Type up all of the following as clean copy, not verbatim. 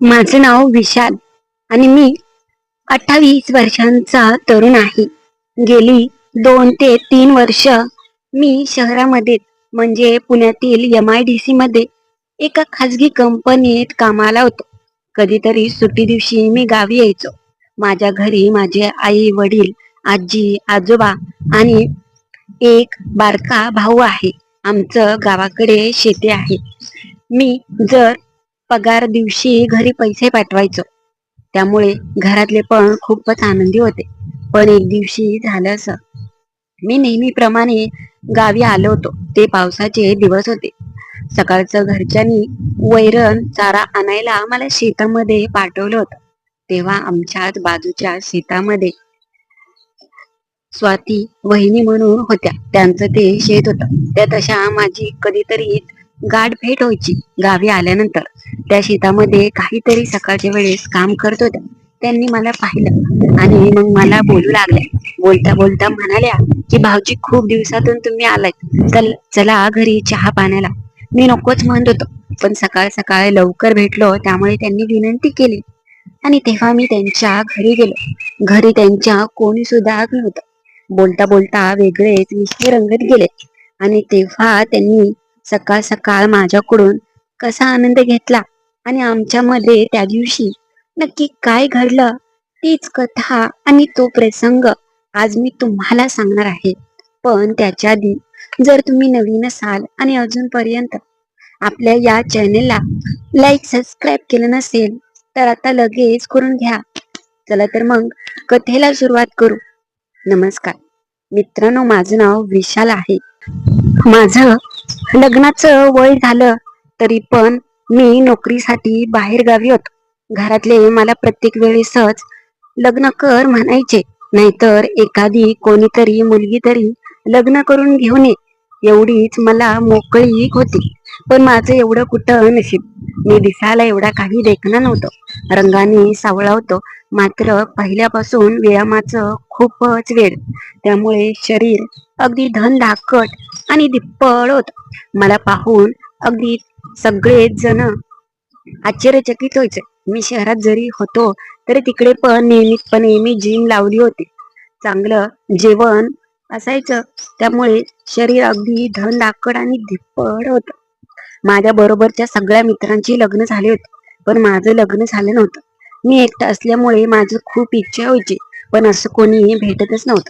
माझं नाव विशाल आणि मी 28 वर्षांचा तरुण आहे. गेली 2 ते 3 वर्ष मी शहरामध्ये म्हणजे पुण्यातील MIDC मध्ये एका खाजगी कंपनीत कामाला होतो. कधीतरी सुट्टी दिवशी मी गावी यायचो. माझ्या घरी माझे आई वडील, आजी आजोबा आणि एक बारका भाऊ आहे. आमचं गावाकडे शेती आहे. मी जर पगार दिवशी घरी पैसे पाठवायचो, त्यामुळे घरातले पण खूपच आनंदी होते. पण एक दिवशी झालं असं, मी नेहमीप्रमाणे गावी आलो होतो. ते पावसाचे दिवस होते. सकाळचं घरच्यांनी वैरण चारा आणायला मला शेतामध्ये पाठवलं होतं. तेव्हा आमच्याच बाजूच्या शेतामध्ये स्वाती वहिनी म्हणून होत्या. त्यांचं ते शेत होतं. त्या तशा माझी कधीतरी गाठ भेट व्हायची. गावी आल्यानंतर त्या शेतामध्ये काहीतरी सकाळच्या वेळेस काम करत होत्या. त्यांनी मला पाहिलं आणि मग मला बोलू लागल्या. बोलता बोलता म्हणाल्या की भाऊजी, खूप दिवसातून तुम्ही आलात, चला घरी चहा पाण्याला. मी नकोच म्हणत होतो, पण सकाळ सकाळ लवकर भेटलो त्यामुळे त्यांनी विनंती केली आणि तेव्हा मी त्यांच्या घरी गेलो. घरी त्यांच्या कोणी सुद्धा नव्हतं. बोलता बोलता वेगळेच विषय रंगत गेले आणि तेव्हा त्यांनी सकाळ सकाळ माझ्याकडून कसा आनंद घेतला आणि आमच्यामध्ये त्या दिवशी नक्की काय घडलं, तीच कथा आणि तो प्रसंग आज मी तुम्हाला सांगणार आहे. पण त्याच्या आधी, जर तुम्ही नवीन असाल आणि अजूनपर्यंत आपल्या या चॅनेलला लाईक सबस्क्राईब केलं नसेल तर आता लगेच करून घ्या. चला तर मग कथेला सुरुवात करू. नमस्कार मित्रांनो, माझं नाव विशाल आहे. माझं लग्नाचं वय झालं तरी पण मी नोकरीसाठी बाहेर गावी होतो. घरातले मला प्रत्येक वेळेसच लग्न कर म्हणायचे, नाहीतर एखादी कोणीतरी मुलगी तरी लग्न करून घेऊन ये, एवढीच मला मोकळीक होती. पण माझं एवढं कुठं नशीब. मी दिसायला एवढा काही देखणा नव्हतो. रंगाने सावळा होतो, मात्र पहिल्यापासून व्यायामाचं खूपच वेळ, त्यामुळे शरीर अगदी धनधाकट आणि दिप्पळ होत. मला पाहून अगदी सगळेच जण आश्चर्यचकित व्हायचे. मी शहरात जरी होतो तरी तिकडे पण नियमितपणे मी जिम लावली होती. चांगलं जेवण असायचं, त्यामुळे शरीर अगदी धनधाकट आणि धिप्पड होत. माझ्या बरोबरच्या सगळ्या मित्रांची लग्न झाले होते, पण माझं लग्न झालं नव्हतं. मी एकटा असल्यामुळे माझं खूप इच्छा व्हायची, पण असं कोणी भेटतच नव्हतं.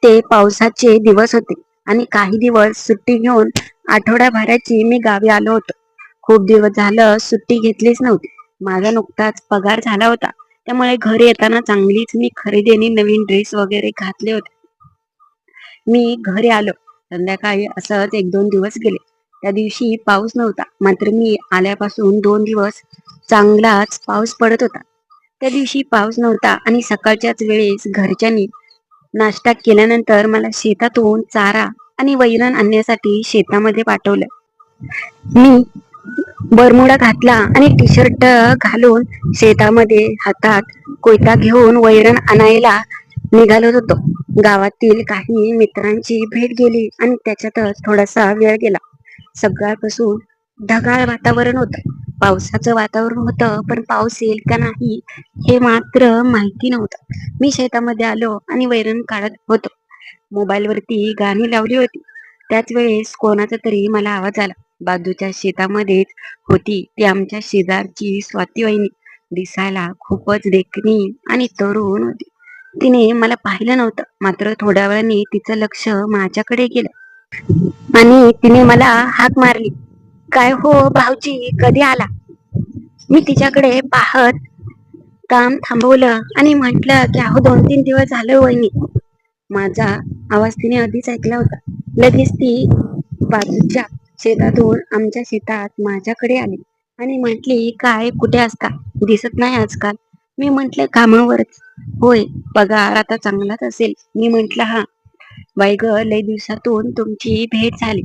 ते पावसाचे दिवस होते आणि काही दिवस सुट्टी घेऊन आठवड्याभराची मी गावी आलो होतो. खूप दिवस झालं सुट्टी घेतलीच नव्हती. माझा नुकताच पगार झाला होता, त्यामुळे घरी येताना चांगलीच मी खरेदी आणि नवीन ड्रेस वगैरे घातले होते. मी घरी आलो. संध्याकाळी असंच 1-2 दिवस गेले. त्या दिवशी पाऊस नव्हता, मात्र मी आल्यापासून 2 दिवस चांगलाच पाऊस पडत होता. त्या दिवशी पाऊस नव्हता आणि सकाळच्याच वेळेस घरच्यांनी नाश्ता केल्यानंतर मला शेतातून चारा आणि वैरण आणण्यासाठी शेतामध्ये पाठवलं. मी बरमुडा घातला आणि टी-शर्ट घालून शेतामध्ये हातात कोयता घेऊन वैरण आणायला निघालो होतो. गावातील काही मित्रांची भेट गेली आणि त्याच्यातच थोडासा वेळ गेला. सकाळपासून ढगाळ वातावरण होतं. पावसाचं वातावरण होतं, पण पाऊस येईल का नाही हे मात्र माहिती नव्हतं. मी शेतामध्ये आलो आणि वैरण काढत होतो. मोबाईलवरती गाणी लावली होती. त्याच वेळेस कोणाचा तरी मला आवाज आला. बाजूच्या शेतामध्येच होती ती आमच्या शेजारची स्वाती वहिनी. दिसायला खूपच देखणी आणि तरुण होती. तिने मला पाहिलं नव्हतं, मात्र थोड्या वेळाने तिचं लक्ष माझ्याकडे गेलं आणि तिने मला हाक मारली. काय हो भाऊजी, कधी आला? मी तिच्याकडे पाहत काम थांबवलं आणि म्हटलं की अहो 2-3 दिवस झालं वहिनी. माझा आवाज तिने आधीच ऐकला होता. लगेच ती बाजूच्या शेतातून आमच्या शेतात माझ्याकडे आली आणि म्हटली, काय कुठे असता, दिसत नाही आजकाल. मी म्हटलं कामावरच. होय, पगार आता चांगलाच असेल. मी म्हटलं हा. बाई ग, लय दिवसातून तुमची भेट झाली.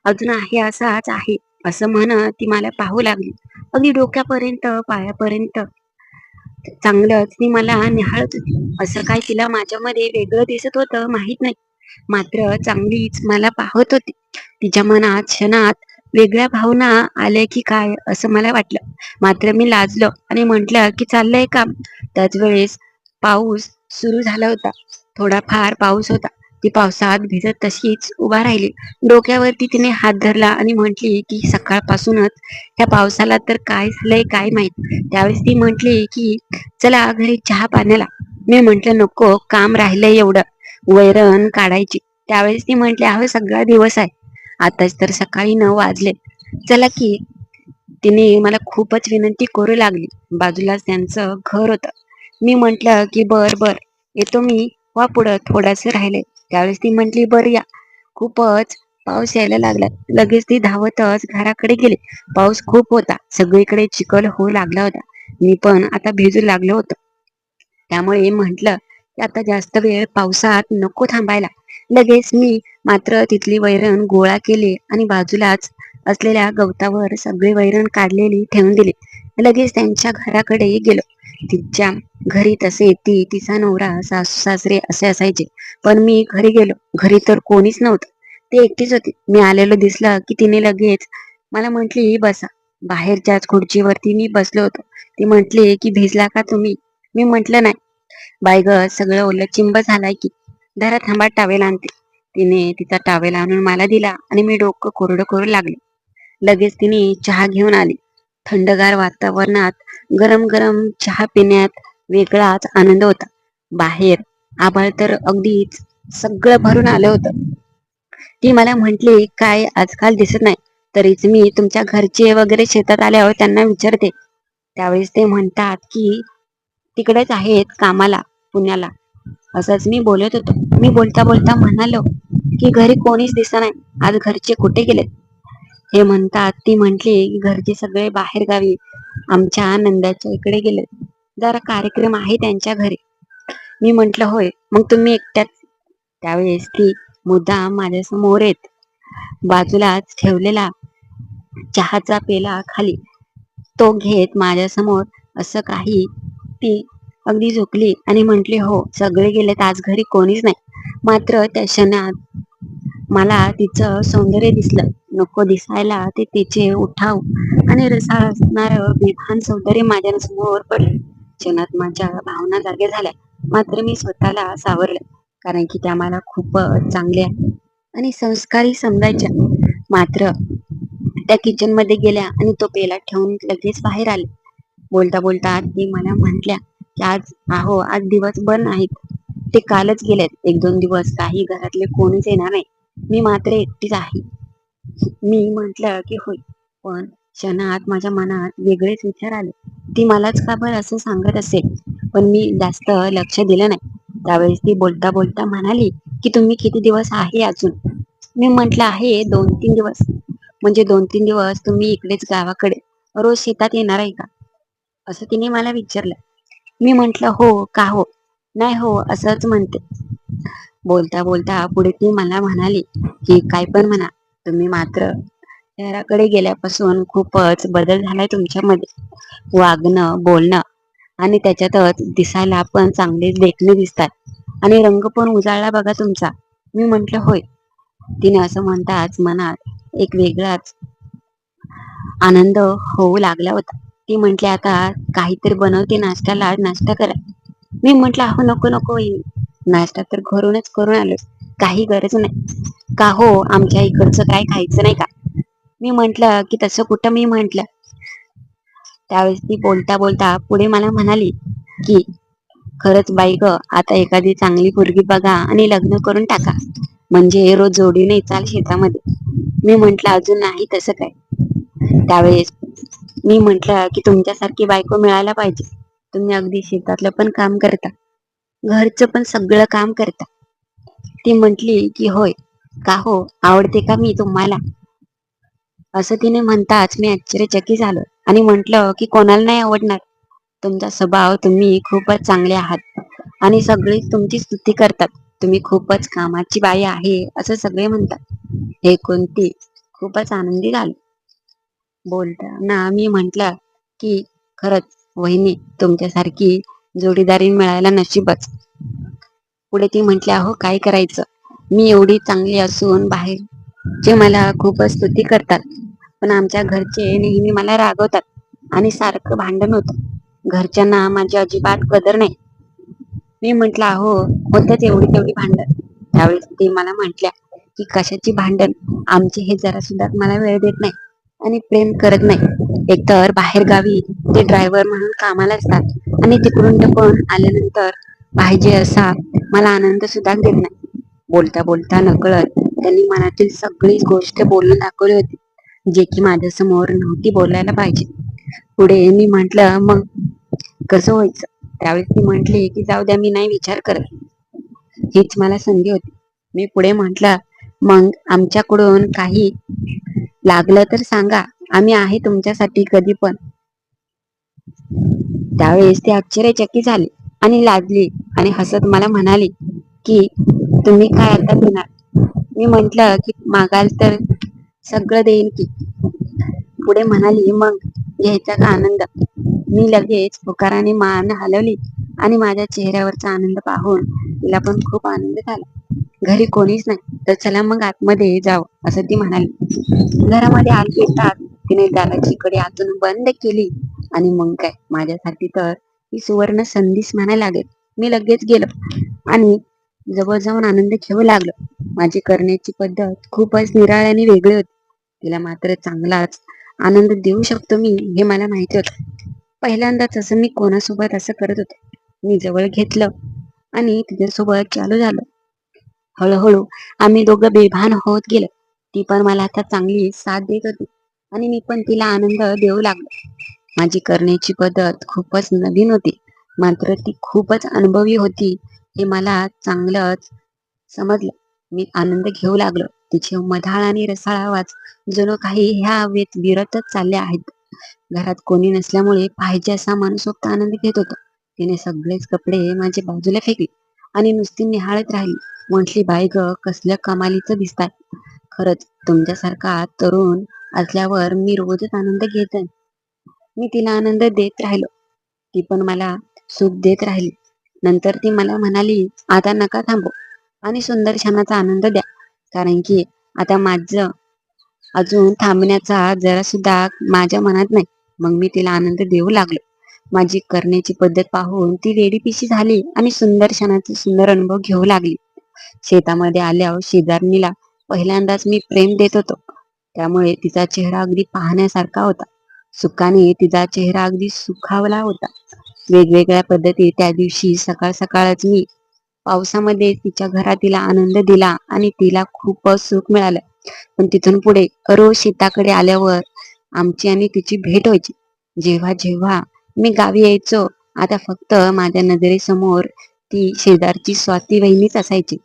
अजून आहे असाच आहे, असं म्हणत ती मला पाहू लागली. अगदी डोक्यापर्यंत पायापर्यंत चांगलंच ती मला निहाळत होती. असं काय तिला माझ्यामध्ये वेगळं दिसत होतं माहित नाही, मात्र चांगलीच मला पाहत होती. तिच्या मनात क्षणात वेगळ्या भावना आल्या की काय असं मला वाटलं. मात्र मी लाजलो आणि म्हटलं की चाललंय काम. त्याच वेळेस पाऊस सुरू झाला होता. थोडाफार पाऊस होता. ती पावसात भिजत तशीच उभा राहिली. डोक्यावरती तिने हात धरला आणि म्हटली की सकाळपासूनच त्या पावसाला तर काय झालंय काय माहित. त्यावेळेस ती म्हटली की चला घरी चहा पाण्याला. मी म्हंटल नको, काम राहिलंय एवढं, वैरण काढायची. त्यावेळेस ती म्हटली अहो सगळा दिवस आहे, आताच तर सकाळी 9 वाजले, चला की. तिने मला खूपच विनंती करू लागली. बाजूलाच त्यांचं घर होतं. मी म्हंटल की बर बर येतो मी, वा पुढं थोडंसं राहिले. त्यावेळेस ती म्हटली बर या. खूपच पाऊस यायला लागला. लगेच ती धावतच घराकडे गेली. पाऊस खूप होता, सगळीकडे चिखल होऊ लागला होता. मी पण आता भिजू लागलो होतो. त्यामुळे म्हटलं की आता जास्त वेळ पावसात नको थांबायला. लगेच मी मात्र तिथली वैरण गोळा केली आणि बाजूलाच असलेल्या गवतावर सगळी वैरण काढलेली ठेवून दिली. लगेच त्यांच्या घराकडे गेलो. तिच्या घरी तसे तिचा नवरा, सासू सासरे असे असायचे. पण मी घरी गेलो. घरी तर कोणीच नव्हतं. ती एकटीच होती. मी आलेलो दिसलं की तिने लगेच मला म्हटली बसा. बाहेरच्याच खुर्चीवरती मी बसलो होतो. ती म्हटली की भिजला का तुम्ही? मी म्हटलं नाही. बाई ग, सगळं ओलं चिंब झालाय की. धरा थांबा, टावेल आणते. तिने तिचा टावेल आणून मला दिला आणि मी डोकं कोरडं करू लागले. लगेच तिने चहा घेऊन आली. थंडगार वातावरणात गरम गरम चहा पिण्यात वेगळाच आनंद होता. बाहेर आभाळ तर अगदीच सगळं भरून आलं होतं. ती मला म्हटली काय आजकाल दिसत नाही, तरीच मी तुमच्या घरचे वगैरे शेतात आल्यावर त्यांना विचारते. त्यावेळेस ते म्हणतात की तिकडेच आहेत कामाला, पुण्याला. असंच मी बोलत होतो. मी बोलता बोलता म्हणालो की घरी कोणीच दिसत नाही, आज घरचे कुठे गेलेत? हे म्हणतात ती म्हटली घरचे सगळे बाहेर गावी आमच्या नंदाच्या इकडे गेलेत, जरा कार्यक्रम आहे त्यांच्या घरी. मी म्हंटल होय, मग तुम्ही एकट्याच? त्यावेळेस ती मुद्दाम माझ्या समोर येत बाजूलाच ठेवलेला चहाचा पेला खाली तो घेत माझ्या समोर असं काही ती अगदी झोपली आणि म्हटली हो सगळे गेलेत, आज घरी कोणीच नाही. मात्र त्या क्षणात मला तिचं सौंदर्य दिसलं. नको दिसायला ते तिचे उठाव आणि रसाळ असणार बेभान सौंदर्य माझ्या समोर पडले. क्षणात माझ्या भावना जागे झाल्या. मात्र मी स्वतःला सावरलं, कारण की त्या मला खूपच चांगल्या आणि संस्कारी समजायच्या. मात्र त्या किचन मध्ये गेल्या आणि तो पेला ठेवून लगेच बाहेर आले. बोलता बोलता ती मला म्हटल्या की आज दिवसभर नाहीत, ते कालच गेलेत. 1-2 दिवस काही घरातले कोणीच येणार नाही, मी मात्र एकटीच आहे. मी म्हटलं की होय, पण क्षणात माझ्या मनात वेगळेच विचार आले. ती मलाच का बरं असं सांगत असेल, पण मी जास्त लक्ष दिलं नाही. त्यावेळेस ती बोलता बोलता म्हणाली की तुम्ही किती दिवस आहे अजून? मी म्हटलं आहे 2-3 दिवस. म्हणजे 2-3 दिवस तुम्ही इकडेच गावाकडे रोज शेतात येणार आहे का, असं तिने मला विचारलं. मी म्हंटल हो, का हो? नाही हो, असंच म्हणते. बोलता बोलता पुढे ती मला म्हणाली की काय पण म्हणा, तुम्ही मात्र शहराकडे गेल्यापासून खूपच बदल झालाय तुमच्यामध्ये. वागणं, बोलणं आणि त्याच्यातच दिसायला पण चांगले देखणे दिसतात आणि रंग पण उजाळला बघा तुमचा. मी म्हंटल होय. तिने असं म्हणताच मनात एक वेगळाच आनंद होऊ लागला होता. ती म्हटली आता काहीतरी बनवते नाश्त्याला, आज नाश्ता करा. मी म्हटलं अहो नको नको वहिनी, नाश्ता तर घरूनच करून आलो, काही गरज नाही. का हो, आमच्या इकडचं काय खायचं नाही का? मी म्हंटल की तसं कुठं मी म्हंटल. त्यावेळेस ती बोलता बोलता पुढे मला म्हणाली की खरंच बाई ग, आता एखादी चांगली पोरगी बघा आणि लग्न करून टाका, म्हणजे रोज जोडीने चाल शेतामध्ये. मी म्हंटल अजून नाही तसं काय. त्यावेळेस मी म्हंटल की तुमच्यासारखी बायको मिळायला पाहिजे. तुम्ही अगदी शेतातलं पण काम करता, घरचं पण सगळं काम करता. ती म्हटली की होय. का हो, आवडते का मी तुम्हाला? असं तिने म्हणताच मी आश्चर्यचकित झालो आणि म्हटलं की कोणाला नाही आवडणार. तुमचा स्वभाव, तुम्ही खूपच चांगले आहात आणि सगळे तुमची स्तुती करतात. तुम्ही खूपच कामाची बाई आहे असं सगळे म्हणतात. हे कोणती खूपच आनंदी झालो. बोलताना मी म्हंटल की खरंच वहिनी, तुमच्यासारखी जोडीदारी मिळायला नशीबच. पुढे ती म्हटली अहो काय करायचं, मी एवढी चांगली असून बाहेर जे मला खूपच स्तुती करतात. पण आमच्या घरचे नेहमी मला रागवतात आणि सारखं भांडण होतं. घरच्यांना माझी अजिबात कदर नाही. मी म्हंटल, अहो होतच एवढी तेवढी भांडण. त्यावेळेस ते मला म्हटल्या की कशाची भांडण, आमचे हे जरा सुद्धा मला वेळ देत नाही आणि प्रेम करत नाही. एकतर बाहेर गावी ते ड्रायव्हर म्हणून कामाला असतात आणि तिकडून ते पण आल्यानंतर पाहिजे असा मला आनंद सुद्धा देत नाही. बोलता बोलता नकळत त्यांनी मनातील सगळीच गोष्ट बोलून दाखवली होती, जे की माझ्या समोर नव्हती बोलायला पाहिजे. पुढे मी म्हंटल, मग कसं व्हायचं? त्यावेळेस ती म्हटली की जाऊ द्या, मी नाही विचार करत, हीच मला संधी होती. मी पुढे म्हटलं, मग आमच्याकडून काही लागलं तर सांगा, आम्ही आहे तुमच्यासाठी कधी पण. त्यावेळेस ती आश्चर्यचकित झाली आणि लाजली आणि हसत मला म्हणाली की तुम्ही काय आता घेणार? मी म्हंटल की मागाल तर सगळं देईन की. पुढे म्हणाली, मग घ्यायचा का आनंद? मी लगेच होकाराने मान हलवली आणि माझ्या चेहऱ्यावरचा आनंद पाहून तिला पण खूप आनंद झाला. घरी कोणीच नाही, तर चला मग आतमध्ये जाऊ, असं ती म्हणाली. घरामध्ये आली येतात तिने दाराची कडी आतून बंद केली आणि मग काय, माझ्यासाठी तर ही सुवर्ण संधीच म्हणायला लागेल. मी लगेच गेलो आणि जवळ जाऊन आनंद घेऊ लागलो. माझी करण्याची पद्धत खूपच निराळी आणि वेगळी होती. तिला मात्र चांगलाच आनंद देऊ शकतो मी, हे मला माहिती होतं. पहिल्यांदाच असं मी कोणासोबत असं करत होते. मी जवळ घेतलं आणि तिच्यासोबत चालू झालं. हळूहळू आम्ही दोघं बेभान होत गेलो. ती पण मला आता चांगली साथ देत होती आणि मी पण तिला आनंद देऊ लागलो. माझी करण्याची पद्धत खूपच नवीन होती, मात्र ती खूपच अनुभवी होती, हे मला चांगलंच समजलं. मी आनंद घेऊ लागलो. तिचे मधाळ आणि रसाळ आवाज जणू काही ह्या हवेत विरतच चालले आहेत. घरात कोणी नसल्यामुळे पाहिजे असा मनसोक्त आनंद घेत होतो. तिने सगळेच कपडे माझ्या बाजूला फेकले आणि नुसती निहाळत राहिली. म्हटली, बाई ग, कसल्या कमालीचं दिसताय. खरंच तुमच्यासारखा तरुण असल्यावर मी रोजच आनंद घेत. मी तिला आनंद देत राहिलो, ती पण मला सुख देत राहिली. नंतर ती मला म्हणाली, आता नका थांबू आणि सुंदर क्षणाचा आनंद द्या, कारण की आता माझं अजून थांबण्याचा जरा सुद्धा माझ्या मनात नाही. मग मी तिला आनंद देऊ लागलो. माझी करण्याची पद्धत पाहून ती वेडीपिशी झाली आणि सुंदर क्षणाचा सुंदर अनुभव घेऊ लागली. शेतामध्ये आल्यावर शेजारणीला पहिल्यांदाच मी प्रेम देत होतो, त्यामुळे तिचा चेहरा अगदी पाहण्यासारखा होता. सुखाने तिचा चेहरा अगदी सुखावला होता. वेगवेगळ्या पद्धती त्या दिवशी सकाळ सकाळच मी पावसामध्ये तिच्या घरात तिला आनंद दिला आणि तिला खूपच सुख मिळालं. पण तिथून पुढे रोज शेताकडे आल्यावर आमची आणि तिची भेट व्हायची. जेव्हा जेव्हा मी गावी यायचो, आता फक्त माझ्या नजरेसमोर ती शेजारची स्वाती वहिनीच असायची.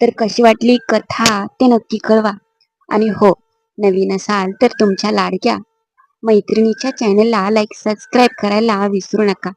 तर कशी वाटली कथा ते नक्की कळवा. आणि हो, नवीन असाल तर तुमच्या लाडक्या मैत्रिणीच्या चॅनलला लाईक सबस्क्राईब करायला विसरू नका.